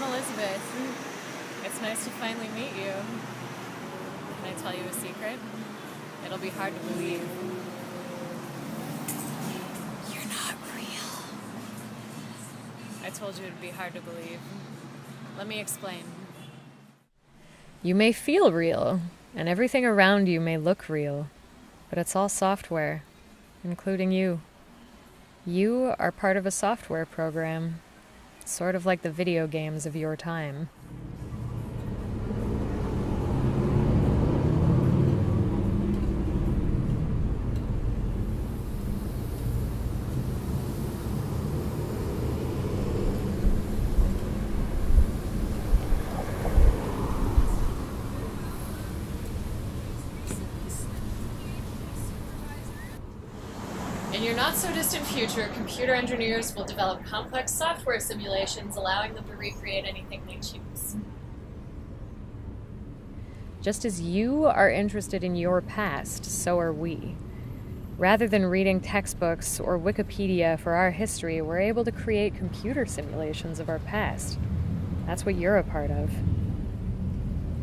Elizabeth. It's nice to finally meet you. Can I tell you a secret? It'll be hard to believe. You're not real. I told you it'd be hard to believe. Let me explain. You may feel real, and everything around you may look real, but it's all software, including you. You are part of a software program, sort of like the video games of your time. In your not-so-distant future, computer engineers will develop complex software simulations, allowing them to recreate anything they choose. Just as you are interested in your past, so are we. Rather than reading textbooks or Wikipedia for our history, we're able to create computer simulations of our past. That's what you're a part of.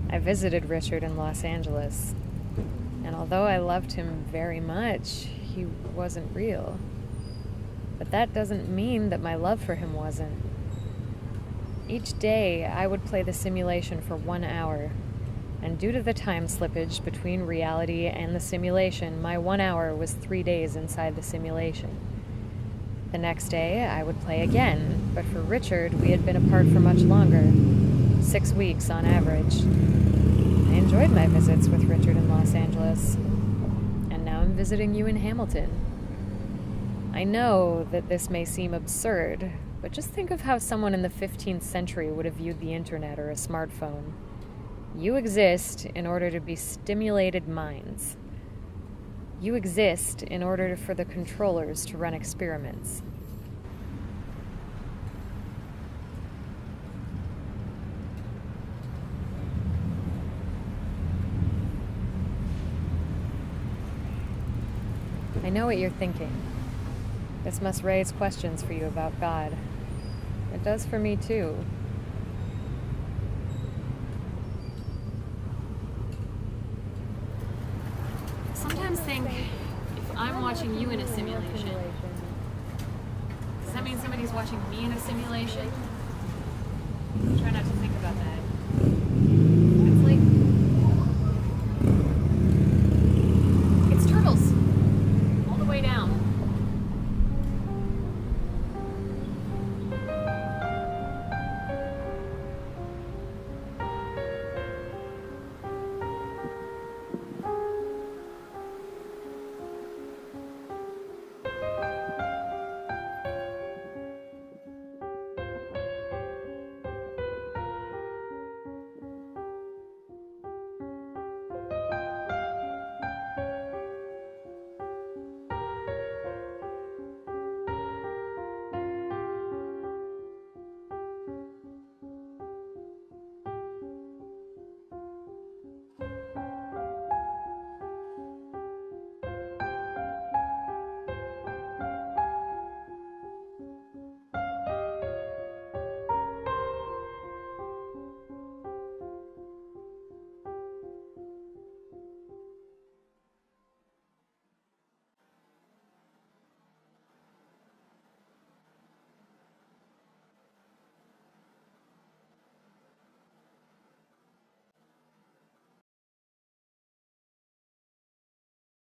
I visited Richard in Los Angeles, and although I loved him very much, he wasn't real. But that doesn't mean that my love for him wasn't. Each day, I would play the simulation for 1 hour, and due to the time slippage between reality and the simulation, my 1 hour was 3 days inside the simulation. The next day, I would play again, but for Richard, we had been apart for much longer, 6 weeks on average. I enjoyed my visits with Richard in Los Angeles. Now I'm visiting you in Hamilton. I know that this may seem absurd, but just think of how someone in the 15th century would have viewed the internet or a smartphone. You exist in order to be stimulated minds. You exist in order for the controllers to run experiments. I know what you're thinking. This must raise questions for you about God. It does for me too. I sometimes think if I'm watching you in a simulation, does that mean somebody's watching me in a simulation? Try not to think about that.